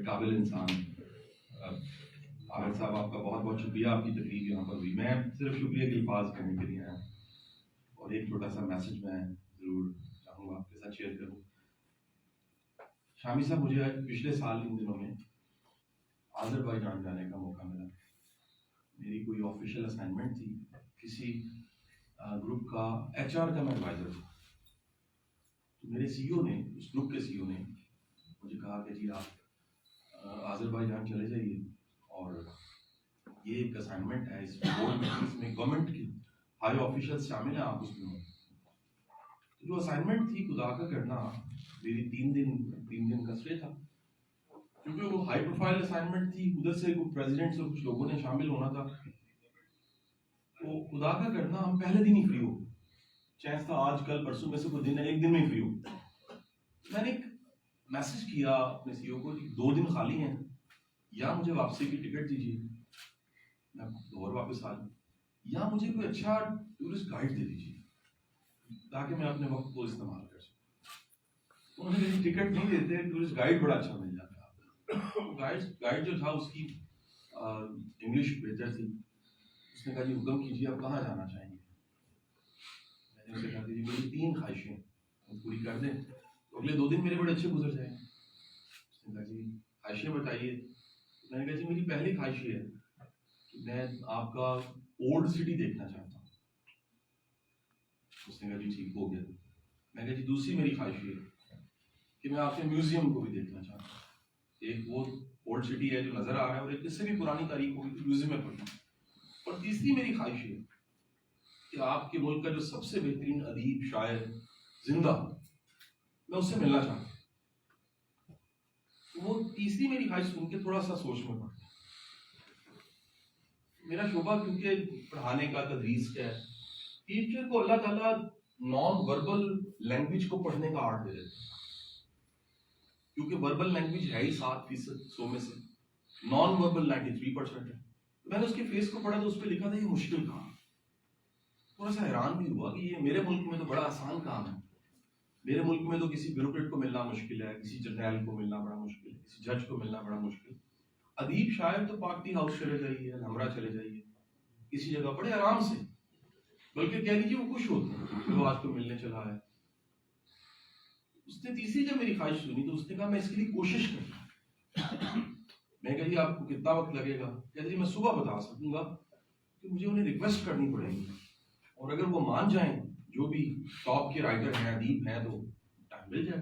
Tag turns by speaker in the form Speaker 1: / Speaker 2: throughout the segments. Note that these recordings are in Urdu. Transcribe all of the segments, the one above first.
Speaker 1: ایک قابل انسان عامر صاحب، آپ کا بہت بہت شکریہ، آپ کی تقریر یہاں پر ہوئی. میں صرف شکریہ کے الفاظ کرنے کے لیے آیا ہوں، اور ایک چھوٹا سا میسج میں ضرور چاہوں گا آپ کے ساتھ شیئر کروں. شامی صاحب، مجھے پچھلے سال ان دنوں میں آذربائیجان جانے کا موقع ملا. میری کوئی آفیشیل اسائنمنٹ تھی، کسی گروپ کا ایچ آر کا میں ایڈوائزر تھا. تو میرے سی او نے، اس گروپ کے سی او نے مجھے کہا کہ جی آپ آذربائیجان چلے جائیے، اور یہ ایک اسائنمنٹ ہے، اس میں گورنمنٹ کی ہائی آفیشلس شامل ہیں، آپ اس میں. جو اسائنمنٹ تھی خدا کا کرنا، میری تین دن کا اسٹے تھا، کیونکہ وہ ہائی پروفائل اسائنمنٹ تھی. ادھر سے پریزیڈنٹس اور کچھ لوگوں نے شامل ہونا تھا. تو خدا کا کرنا ہم پہلے دن ہی فری ہو، چانس تھا آج کل پرسوں میں سے کوئی دن ہے، ایک دن میں ہی فری ہو. میں نے ایک میسج کیا اپنے سی او کو، 2 دن خالی ہیں، یا مجھے واپسی کی ٹکٹ دیجیے، میں لاہور واپس آ جاؤں، یا مجھے کوئی اچھا ٹورسٹ گائیڈ دے دیجیے تاکہ میں اپنے وقت کو استعمال کر سکوں. انہوں نے ٹکٹ نہیں دیتے، ٹورسٹ گائیڈ بڑا اچھا مل جاتا. گائیڈ جو تھا اس کی انگلش بہتر تھی. اس نے کہا جی حکم کیجیے، آپ کہاں جانا چاہیں گے. میں نے اسے کہا کہ جی میری 3 خواہشیں پوری کر دیں تو اگلے 2 دن میرے بڑے اچھے گزر جائیں. اس نے کہا جی خواہشیں بتائیے. میں نے کہا جی میری پہلی خواہش یہ ہے کہ میں آپ کا اولڈ سٹی دیکھنا چاہتا ہوں. اس نے کہا جی ٹھیک ہو گیا. میں نے کہا جی دوسری میری خواہش یہ ہے کہ میں آپ کے میوزیم کو بھی دیکھنا چاہتا ہوں. ایک وہ اولڈ سٹی ہے جو نظر آ رہا ہے، اور ایک اس سے بھی پرانی تاریخ ہوگی تو میوزیم میں پڑھنا. اور تیسری میری خواہش یہ کہ آپ کے ملک کا جو سب سے بہترین ادیب شاعر زندہ، میں اس سے ملنا چاہتا ہوں. وہ تیسری میری خواہش سن کے تھوڑا سا سوچ میں پڑ گیا. میرا شعبہ کیونکہ پڑھانے کا، تدریس کا ہے، ٹیچر کو اللہ تعالیٰ نان وربل لینگویج کو پڑھنے کا آرٹ دے دیتے ہیں، کیونکہ وربل لینگویج ہے ہی 7% 100 میں سے، نان وربل 93% ہے. میں نے اس کے فیس کو پڑھا تو اس پہ لکھا تھا یہ مشکل کام. تھوڑا سا حیران بھی ہوا کہ یہ میرے ملک میں تو بڑا آسان کام ہے. میرے ملک میں تو کسی بیوروکریٹ کو ملنا مشکل ہے، کسی جرنیل کو ملنا بڑا مشکل ہے، کسی جج کو ملنا بڑا مشکل ہے. ادیب شاعر تو پارٹی ہاؤس چلے جائیے، الحمرا چلے جائیے، کسی جگہ بڑے آرام سے، بلکہ کہہ لیجیے وہ خوش ہوتے ہیں جو آج کو ملنے چلا ہے. اس نے تیسری جب میری خواہش سنی تو اس نے کہا میں اس کے لیے کوشش کروں. میں کہا جی آپ کو کتنا وقت لگے گا؟ کہتے جی میں صبح بتا سکوں گا کہ مجھے انہیں ریکویسٹ کرنی پڑے گی، اور اگر وہ مان جائیں جو بھی ٹاپ کے رائٹر ہیں، ادیب ہیں، تو ٹائم مل جائے.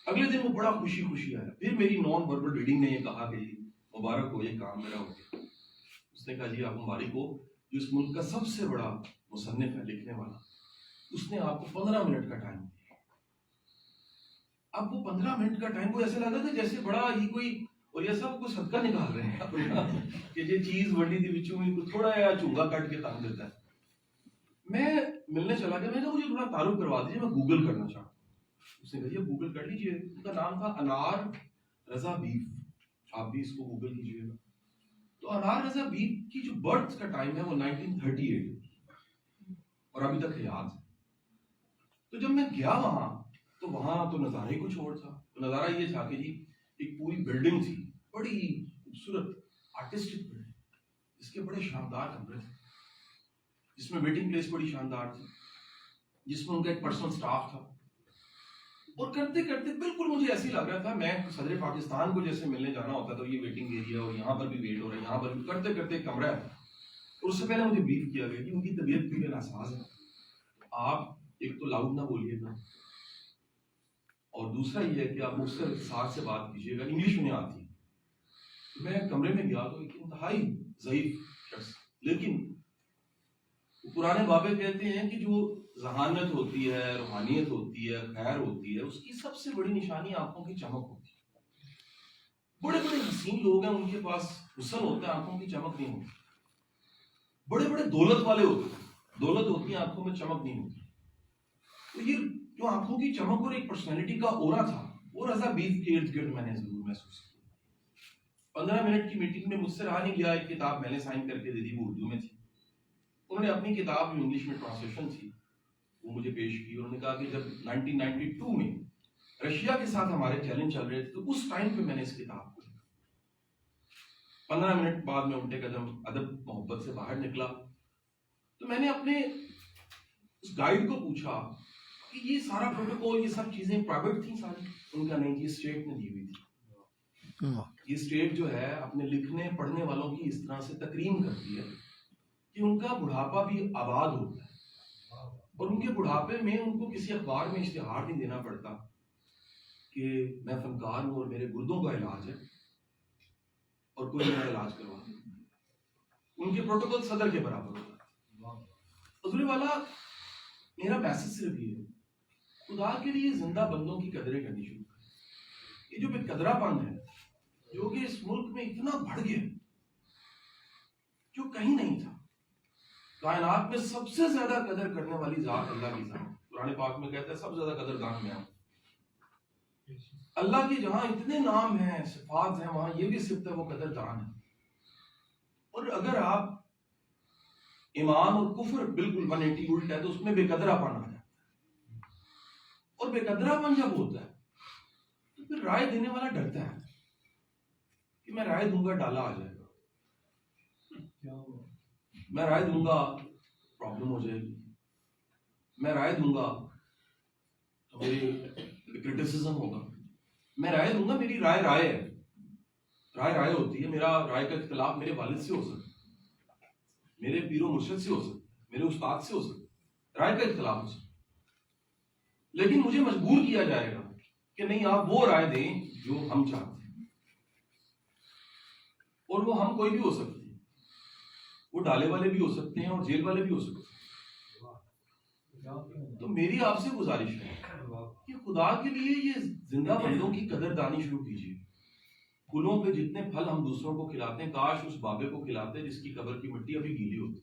Speaker 1: اگلے دن وہ بڑا خوشی آیا. پھر میری نان وربل ریڈنگ نے یہ کہا کہ جی مبارک ہو، یہ کام میرا ہو گیا. اس نے کہا جی آپ مبارک ہو، جو اس ملک کا سب سے بڑا مصنف ہے، لکھنے والا، اس نے آپ کو 15 منٹ کا ٹائم دیا. اب وہ 15 منٹ کا ٹائم کو ایسے لگا تھا جیسے بڑا ہی کوئی، اور یہ سب کو صدقہ نکال رہے ہیں کہ یہ چیز وڈی دی وچوں ہی تھوڑا یا چونگا کٹ کے تنگ دیتا ہے. میں ملنے چلا گیا. میں نے کہا مجھے تھوڑا تعارف کروا دیجیے، میں گوگل کرنا چاہتا ہوں. اس نے کہا جی گوگل کر لیجیے. ان کا نام تھا انار رضا بیف. آپ بھی اس کو گوگل کیجیے گا. تو انار رضا بیف کی جو برتھ کا ٹائم ہے وہ 1938، اور ابھی تک یاد ہے. تو جب میں گیا تو وہاں تو نظارہ ہی کچھ اور تھا. تو نظارہ یہ تھا کہ جی ایک پوری بلڈنگ تھی، بڑی خوبصورت آرٹسٹک بلڈنگ، جس کے بڑے شاندار کمرے تھے، جس میں ویٹنگ پلیس بڑی شاندار تھی، جس میں ان کا ایک پرسنل سٹاف تھا. اور کرتے کرتے بالکل مجھے ایسی لگ رہا تھا میں صدر پاکستان کو جیسے ملنے جانا ہوتا تو یہ ویٹنگ ایریا، اور یہاں پر بھی ویٹ ہو رہا ہے، یہاں پر بھی کرتے کرتے ایک کمرہ ہے. اور اس سے پہلے مجھے بریف کیا گیا کہ ان کی طبیعت کے لیے ناساز ہے، آپ ایک تو لاؤڈ نہ بولیے گا، اور دوسرا یہ ہے کہ آپ مجھ سے اختصار سے بات کیجیے گا، انگلش میں آتی ہے. میں کمرے میں گیا تو ایک انتہائی ضعیف شخص، لیکن پرانے بابے کہتے ہیں کہ جو ذہانت ہوتی ہے، روحانیت ہوتی ہے، خیر ہوتی ہے، اس کی سب سے بڑی نشانی آنکھوں کی چمک ہوتی ہے. بڑے بڑے حسین لوگ ہیں، ان کے پاس حسن ہوتا ہے، آنکھوں کی چمک نہیں ہوتی. بڑے بڑے دولت والے ہوتے ہیں، دولت ہوتی ہے، آنکھوں میں چمک نہیں ہوتی. تو یہ جو آنکھوں کی چمک اور ایک پرسنالٹی کا اورا تھا، وہ رضا بیف کے ارد گرد میں نے ضرور محسوس کیا. 15 منٹ کی میٹنگ میں مجھ سے رہا نہیں گیا. ایک کتاب میں نے سائن کر کے دے دی، وہ اردو میں تھی. انہوں نے اپنی کتاب جو انگلش میں ٹرانسلیشن تھی وہ مجھے پیش کی. انہوں نے کہا کہ جب 1992 میں رشیا کے ساتھ ہمارے چیلنج چل رہے تھے تو اس ٹائم پہ میں نے اس کتاب کو 15 منٹ بعد میں الٹے قدم ادب محبت سے باہر نکلا تو میں نے اپنے اس گائیڈ کو پوچھا کہ یہ سارا پروٹوکول یہ سب چیزیں پرائیویٹ تھیں ساری؟ ان کا نہیں، یہ اسٹیٹ نے دی ہوئی تھی. یہ اسٹیٹ جو ہے اپنے لکھنے پڑھنے والوں کی اس طرح سے تکریم کرتی ہے کہ ان کا بڑھاپا بھی آباد ہوتا ہے، اور ان کے بڑھاپے میں ان کو کسی اخبار میں اشتہار نہیں دینا پڑتا کہ میں فنکار ہوں اور میرے گردوں کا علاج ہے اور کوئی میرا علاج کروا دے. ان کے پروٹوکول صدر کے برابر ہوتا ہے. حضور والا میرا میسج صرف یہ ہے، خدا کے لیے زندہ بندوں کی قدریں کرنی شروع کریں. یہ جو بے قدرہ پن ہے جو کہ اس ملک میں اتنا بڑھ گیا جو کہیں نہیں تھا. کائنات میں سب سے زیادہ قدر کرنے والی ذات اللہ کی ذات. قرآن پاک میں کہتا ہے سب سے زیادہ قدردان میں ہوں. اللہ کے جہاں اتنے نام ہیں صفات ہیں وہاں یہ بھی صفت ہے وہ قدردان ہے. اور اگر آپ ایمان اور کفر بالکل 180 الٹ ہے تو اس میں بے قدرہ پن آ جاتا ہے. اور بے قدرہ پن جب ہوتا ہے تو پھر رائے دینے والا ڈرتا ہے کہ میں رائے دوں گا ڈالا آ جائے گا، میں رائے دوں گا پرابلم ہو جائے گی، میں رائے دوں گا تو میری کرٹیسزم ہوگا، میں رائے دوں گا میری رائے رائے ہے، رائے ہوتی ہے. میرا رائے کا اختلاف میرے والد سے ہو سکتا ہے، میرے پیر و مرشد سے ہو سکتا ہے، میرے استاد سے ہو سکتا ہے، رائے کا اختلاف ہو سکتا ہے. لیکن مجھے مجبور کیا جائے گا کہ نہیں آپ وہ رائے دیں جو ہم چاہتے ہیں، اور وہ ہم کوئی بھی ہو سکتے ہیں، وہ ڈالے والے بھی ہو سکتے ہیں اور جیل والے بھی ہو سکتے ہیں. تو میری آپ سے گزارش ہے کہ خدا کے لیے یہ زندہ بندوں کی قدردانی شروع کیجیے. پھولوں پہ جتنے پھل ہم دوسروں کو کھلاتے ہیں کاش اس بابے کو کھلاتے جس کی قبر کی مٹی ابھی گیلی ہوتی،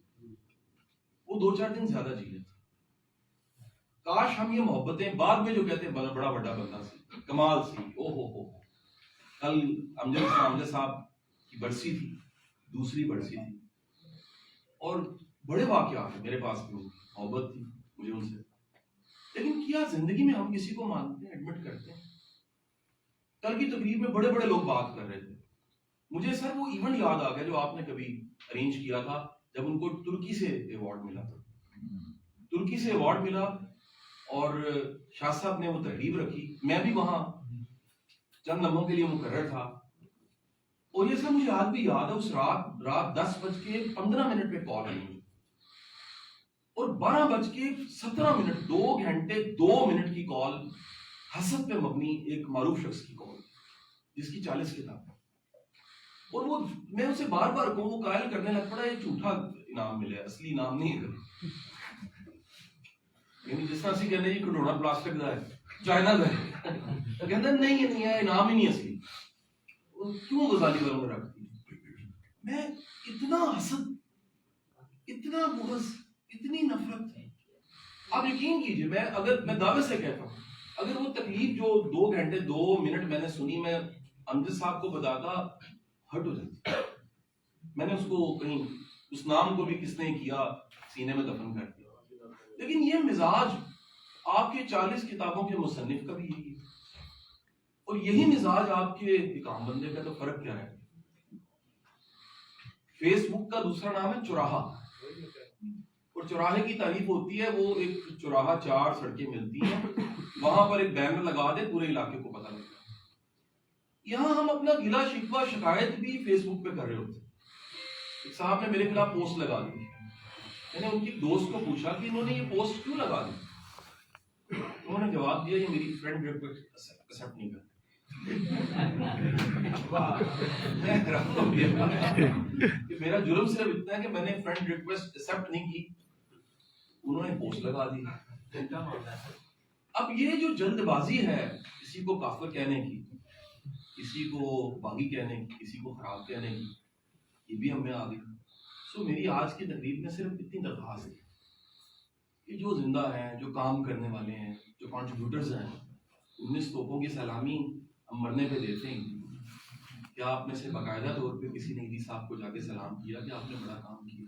Speaker 1: وہ 2-4 دن زیادہ جی لیتا. کاش ہم یہ محبتیں بعد میں جو کہتے ہیں بڑا بڑا بندہ سی، کمال سی، او ہو کل امجد صاحب کی برسی تھی، دوسری برسی تھی، اور بڑے واقعات ہیں میرے پاس بھی، محبت تھی مجھے ان سے. لیکن کیا زندگی میں ہم کسی کو مانتے ہیں، ایڈمٹ کرتے ہیں؟ کل کی تقریب میں بڑے بڑے لوگ بات کر رہے تھے، مجھے سر وہ ایونٹ یاد آ گیا جو آپ نے کبھی ارینج کیا تھا جب ان کو ترکی سے ایوارڈ ملا تھا. ترکی سے ایوارڈ ملا اور شاہ صاحب نے وہ تقریب رکھی، میں بھی وہاں چند لمحوں کے لیے مقرر تھا. اور یہ سب مجھے آج بھی یاد ہے، اس رات 10:15 پہ کال آئی اور 12:17 2 گھنٹے 2 منٹ کی کال، حسد پہ مبنی ایک معروف شخص کی کال جس کی 40 کتاب. اور وہ میں اسے بار بار کہوں وہ قائل کرنے لگ پڑا یہ جھوٹا انعام ملے، اصلی انعام نہیں ہے. یعنی جس طرح سے کہنے یہ کھلونا پلاسٹک کا ہے، چائنا کا ہے، کہتے نہیں یہ نہیں ہے، انعام ہی نہیں اصلی. کیوں غزالی والوں نے رکھ دی؟ میں اتنا حسد، اتنا بغض، اتنی نفرت. آپ یقین کیجئے میں دعوے سے کہتا ہوں اگر وہ تکلیف جو 2 گھنٹے 2 منٹ میں نے سنی، میں امجد صاحب کو بتاتا ہٹ ہو جاتی. میں نے اس کو کہیں اس نام کو بھی کس نے کیا سینے میں دفن کر دیا. لیکن یہ مزاج آپ کے 40 کتابوں کے مصنف کا بھی یہی ہے، اور یہی مزاج آپ کے ایک عام بندے کا. تو فرق کیا ہے؟ فیس بک کا دوسرا نام ہے چوراہا، اور چوراہے کی تعریف ہوتی ہے وہ ایک چوراہا 4 سڑکیں ملتی ہیں وہاں پر ایک بینر لگا دے پورے علاقے کو پتہ لگتا ہے. یہاں ہم اپنا گلا شکوہ شکایت بھی فیس بک پہ کر رہے ہوتے ہیں. ایک صاحب نے میرے خلاف پوسٹ لگا دی، میں نے ان کی دوست کو پوچھا کہ انہوں نے یہ پوسٹ کیوں لگا دی. انہوں نے جواب دیا یہ میری فرینڈ ریکویسٹ ایکسپٹ نہیں کرتی. میرا جرم صرف اتنا ہے کہ میں نے فرینڈ ریکویسٹ ایکسپٹ نہیں کی، انہوں نے پوسٹ لگا دی. اب یہ جو جلد بازی ہے کسی کو کافر کہنے کی، کسی کو باغی کہنے کی، کسی کو خراب کہنے کی، یہ بھی ہم میں آ گئی. سو میری آج کی تقریب میں صرف اتنی درخواست ہے کہ جو زندہ ہیں، جو کام کرنے والے ہیں، جو کنٹریبیوٹرز ہیں، 19 توپوں کی سلامی ہم مرنے پہ دیتے ہیں. کیا آپ میں سے باقاعدہ طور پہ کسی نے عیدی صاحب کو جا کے سلام کیا کہ آپ نے بڑا کام کیا؟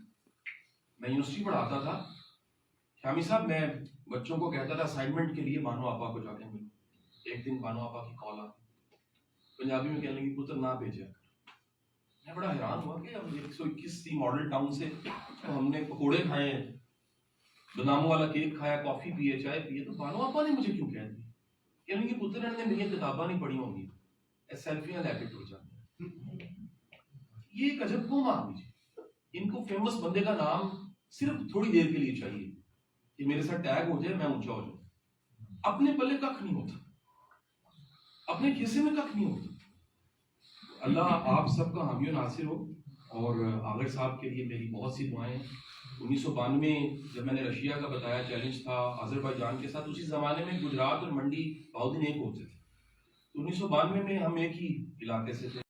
Speaker 1: میں یونیورسٹی پڑھاتا تھا، شامی صاحب میں بچوں کو کہتا تھا اسائنمنٹ کے لیے بانو آپا کو جا کے ملو. ایک دن بانو آپا کی کال آ، پنجابی میں کہنے لگی پتر نہ بھیجا. میں بڑا حیران ہوا کہ ہم 121 ماڈل ٹاؤن سے ہم نے پکوڑے کھائے ہیں، باداموں والا کیک کھایا، کافی پیے، چائے پیے، تو بانو آپا نے مجھے کیوں کہہ دیا کہ ان کے پتر نے میری کتاباں نہیں پڑھی ہوں گی، سیلفیاں لے کے ٹر جاتے ہیں۔ یہ ایک عجب قوم آدمی جی، ان کو فیمس بندے کا نام صرف تھوڑی دیر کے لیے چاہیے کہ میرے ساتھ ٹیگ ہو جائے، میں اونچا ہو جاؤں، اپنے پلے ککھ نہیں ہوتا، اپنے کھیسے میں ککھ نہیں ہوتا۔ اللہ آپ سب کا حامی و ناصر ہو، اور عامر صاحب کے لیے میری بہت سی دعائیں ہیں۔ 1992 جب میں نے رشیا کا بتایا چیلنج تھا آذربائیجان کے ساتھ، اسی زمانے میں گجرات اور منڈی بہت دن ایک ہوتے تھے، 1992 میں ہم ایک ہی علاقے سے تھے۔